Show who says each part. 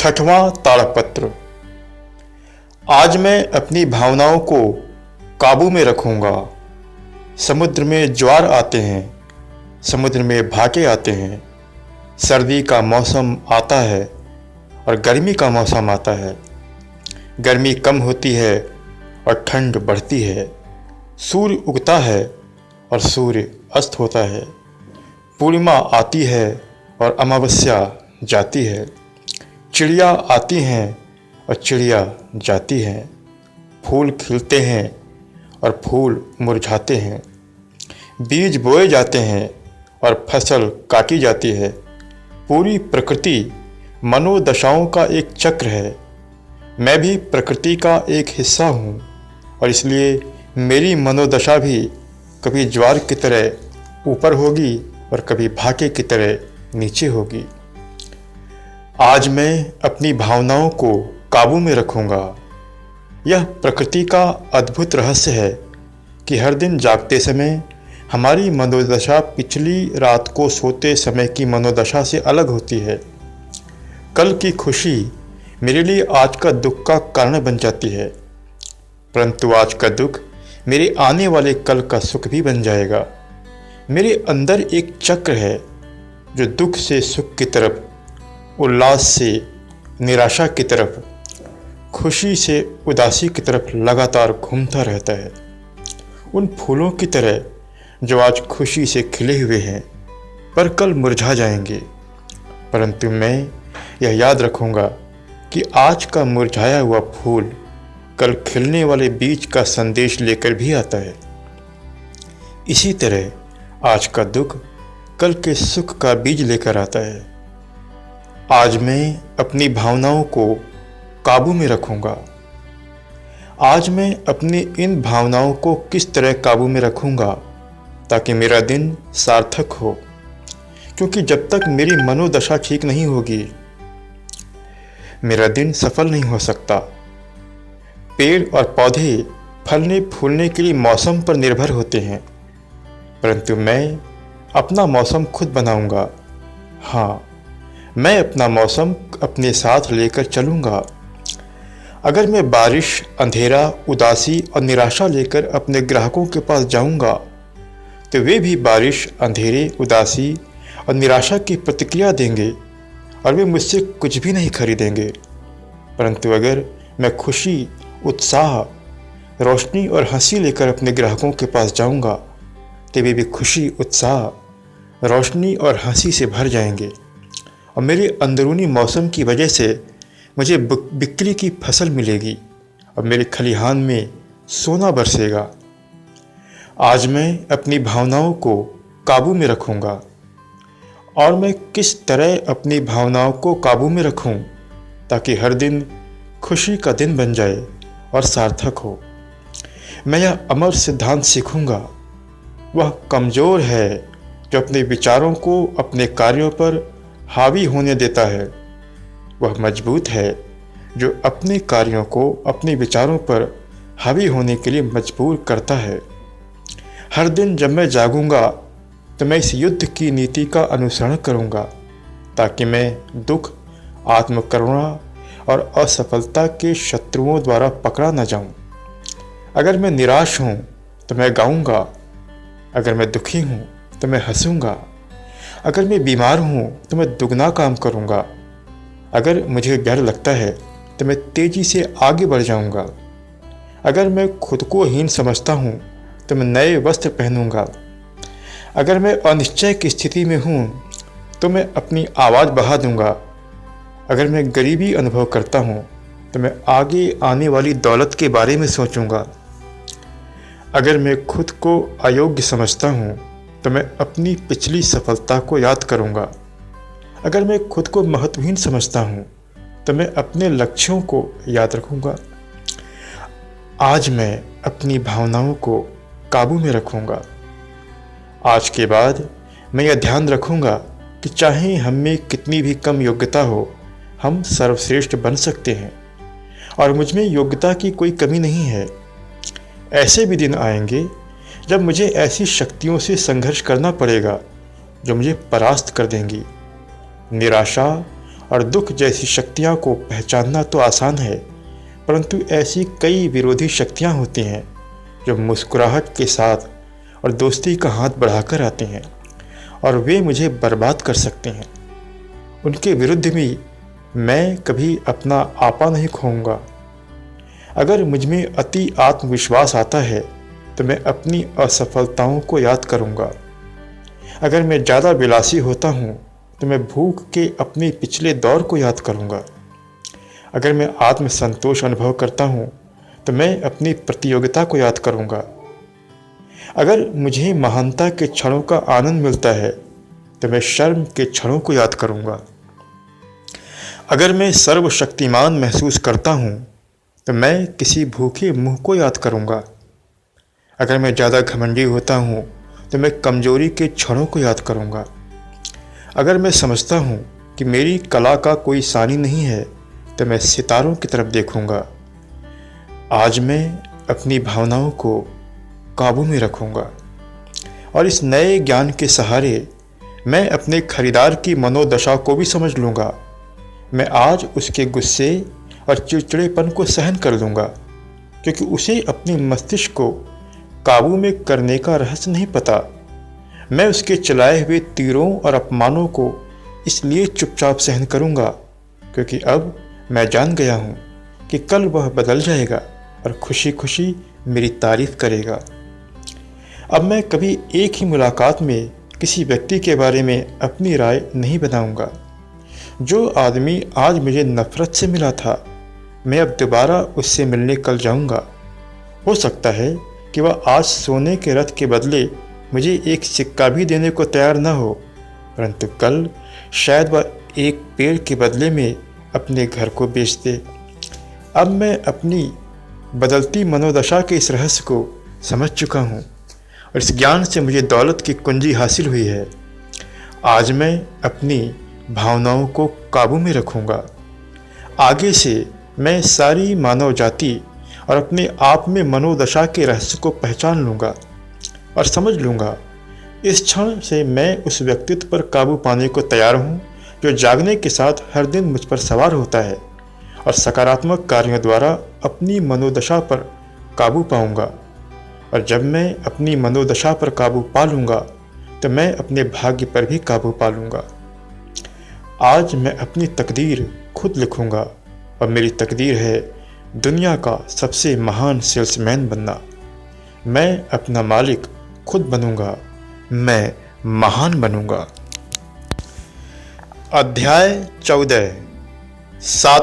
Speaker 1: छठवां ताड़पत्र। आज मैं अपनी भावनाओं को काबू में रखूंगा। समुद्र में ज्वार आते हैं, समुद्र में भाटे आते हैं। सर्दी का मौसम आता है और गर्मी का मौसम आता है। गर्मी कम होती है और ठंड बढ़ती है। सूर्य उगता है और सूर्य अस्त होता है। पूर्णिमा आती है और अमावस्या जाती है। चिड़िया आती हैं और चिड़िया जाती हैं। फूल खिलते हैं और फूल मुरझाते हैं। बीज बोए जाते हैं और फसल काटी जाती है। पूरी प्रकृति मनोदशाओं का एक चक्र है। मैं भी प्रकृति का एक हिस्सा हूँ और इसलिए मेरी मनोदशा भी कभी ज्वार की तरह ऊपर होगी और कभी भाटे की तरह नीचे होगी। आज मैं अपनी भावनाओं को काबू में रखूंगा। यह प्रकृति का अद्भुत रहस्य है कि हर दिन जागते समय हमारी मनोदशा पिछली रात को सोते समय की मनोदशा से अलग होती है। कल की खुशी मेरे लिए आज का दुख का कारण बन जाती है, परंतु आज का दुख मेरे आने वाले कल का सुख भी बन जाएगा। मेरे अंदर एक चक्र है जो दुख से सुख की तरफ, उल्लास से निराशा की तरफ, खुशी से उदासी की तरफ लगातार घूमता रहता है। उन फूलों की तरह जो आज खुशी से खिले हुए हैं पर कल मुरझा जाएंगे। परंतु मैं यह याद रखूंगा कि आज का मुरझाया हुआ फूल कल खिलने वाले बीज का संदेश लेकर भी आता है। इसी तरह आज का दुख कल के सुख का बीज लेकर आता है। आज मैं अपनी भावनाओं को काबू में रखूंगा। आज मैं अपनी इन भावनाओं को किस तरह काबू में रखूंगा ताकि मेरा दिन सार्थक हो, क्योंकि जब तक मेरी मनोदशा ठीक नहीं होगी मेरा दिन सफल नहीं हो सकता। पेड़ और पौधे फलने फूलने के लिए मौसम पर निर्भर होते हैं, परंतु मैं अपना मौसम खुद बनाऊंगा। हाँ, मैं अपना मौसम अपने साथ लेकर चलूँगा। अगर मैं बारिश, अंधेरा, उदासी और निराशा लेकर अपने ग्राहकों के पास जाऊँगा तो वे भी बारिश, अंधेरे, उदासी और निराशा की प्रतिक्रिया देंगे और वे मुझसे कुछ भी नहीं खरीदेंगे। परंतु अगर मैं खुशी, उत्साह, रोशनी और हंसी लेकर अपने ग्राहकों के पास जाऊँगा तो वे भी खुशी, उत्साह, रोशनी और हंसी से भर जाएंगे और मेरे अंदरूनी मौसम की वजह से मुझे बिक्री की फसल मिलेगी और मेरे खलिहान में सोना बरसेगा। आज मैं अपनी भावनाओं को काबू में रखूंगा। और मैं किस तरह अपनी भावनाओं को काबू में रखूं ताकि हर दिन खुशी का दिन बन जाए और सार्थक हो। मैं यह अमर सिद्धांत सीखूंगा। वह कमज़ोर है जो अपने विचारों को अपने कार्यों पर हावी होने देता है। वह मजबूत है जो अपने कार्यों को अपने विचारों पर हावी होने के लिए मजबूर करता है। हर दिन जब मैं जागूंगा तो मैं इस युद्ध की नीति का अनुसरण करूंगा ताकि मैं दुख, आत्मकरुणा और असफलता के शत्रुओं द्वारा पकड़ा न जाऊं। अगर मैं निराश हूं तो मैं गाऊंगा। अगर मैं दुखी हूं तो मैं हंसूंगा। अगर मैं बीमार हूँ तो मैं दुगना काम करूँगा। अगर मुझे डर लगता है तो मैं तेज़ी से आगे बढ़ जाऊँगा। अगर मैं खुद को हीन समझता हूँ तो मैं नए वस्त्र पहनूँगा। अगर मैं अनिश्चय की स्थिति में हूँ तो मैं अपनी आवाज़ बढ़ा दूँगा। अगर मैं गरीबी अनुभव करता हूँ तो मैं आगे आने वाली दौलत के बारे में सोचूँगा। अगर मैं खुद को अयोग्य समझता हूँ तो मैं अपनी पिछली सफलता को याद करूंगा। अगर मैं खुद को महत्वहीन समझता हूं तो मैं अपने लक्ष्यों को याद रखूंगा। आज मैं अपनी भावनाओं को काबू में रखूंगा। आज के बाद मैं यह ध्यान रखूंगा कि चाहे हम में कितनी भी कम योग्यता हो, हम सर्वश्रेष्ठ बन सकते हैं और मुझ में योग्यता की कोई कमी नहीं है। ऐसे भी दिन आएंगे जब मुझे ऐसी शक्तियों से संघर्ष करना पड़ेगा जो मुझे परास्त कर देंगी। निराशा और दुख जैसी शक्तियों को पहचानना तो आसान है, परंतु ऐसी कई विरोधी शक्तियाँ होती हैं जो मुस्कुराहट के साथ और दोस्ती का हाथ बढ़ाकर आते हैं और वे मुझे बर्बाद कर सकते हैं। उनके विरुद्ध भी मैं कभी अपना आपा नहीं खोऊंगा। अगर मुझ में अति आत्मविश्वास आता है तो मैं अपनी असफलताओं को याद करूंगा। अगर मैं ज़्यादा विलासी होता हूँ तो मैं भूख के अपने पिछले दौर को याद करूंगा। अगर मैं आत्मसंतोष अनुभव करता हूँ तो मैं अपनी प्रतियोगिता को याद करूंगा। अगर मुझे महानता के क्षणों का आनंद मिलता है तो मैं शर्म के क्षणों को याद करूंगा। अगर मैं सर्वशक्तिमान महसूस करता हूँ तो मैं किसी भूखे मुंह को याद करूंगा। अगर मैं ज़्यादा घमंडी होता हूँ तो मैं कमजोरी के क्षणों को याद करूंगा। अगर मैं समझता हूँ कि मेरी कला का कोई सानी नहीं है तो मैं सितारों की तरफ देखूंगा। आज मैं अपनी भावनाओं को काबू में रखूंगा और इस नए ज्ञान के सहारे मैं अपने खरीदार की मनोदशा को भी समझ लूँगा। मैं आज उसके गुस्से और चिड़चिड़ेपन को सहन कर लूँगा, क्योंकि उसे अपने मस्तिष्क को काबू में करने का रहस्य नहीं पता। मैं उसके चलाए हुए तीरों और अपमानों को इसलिए चुपचाप सहन करूँगा क्योंकि अब मैं जान गया हूँ कि कल वह बदल जाएगा और खुशी खुशी मेरी तारीफ करेगा। अब मैं कभी एक ही मुलाकात में किसी व्यक्ति के बारे में अपनी राय नहीं बनाऊंगा। जो आदमी आज मुझे नफरत से मिला था, मैं अब दोबारा उससे मिलने कल जाऊंगा। हो सकता है कि वह आज सोने के रथ के बदले मुझे एक सिक्का भी देने को तैयार न हो, परंतु कल शायद वह एक पेड़ के बदले में अपने घर को बेच दे। अब मैं अपनी बदलती मनोदशा के इस रहस्य को समझ चुका हूँ और इस ज्ञान से मुझे दौलत की कुंजी हासिल हुई है। आज मैं अपनी भावनाओं को काबू में रखूँगा। आगे से मैं सारी मानव जाति और अपने आप में मनोदशा के रहस्य को पहचान लूँगा और समझ लूँगा। इस क्षण से मैं उस व्यक्तित्व पर काबू पाने को तैयार हूँ जो जागने के साथ हर दिन मुझ पर सवार होता है और सकारात्मक कार्यों द्वारा अपनी मनोदशा पर काबू पाऊँगा। और जब मैं अपनी मनोदशा पर काबू पा लूँगा तो मैं अपने भाग्य पर भी काबू पा लूँगा। आज मैं अपनी तकदीर खुद लिखूँगा और मेरी तकदीर है दुनिया का सबसे महान सेल्समैन बनना। मैं अपना मालिक खुद बनूँगा, मैं महान बनूँगा। अध्याय 14 7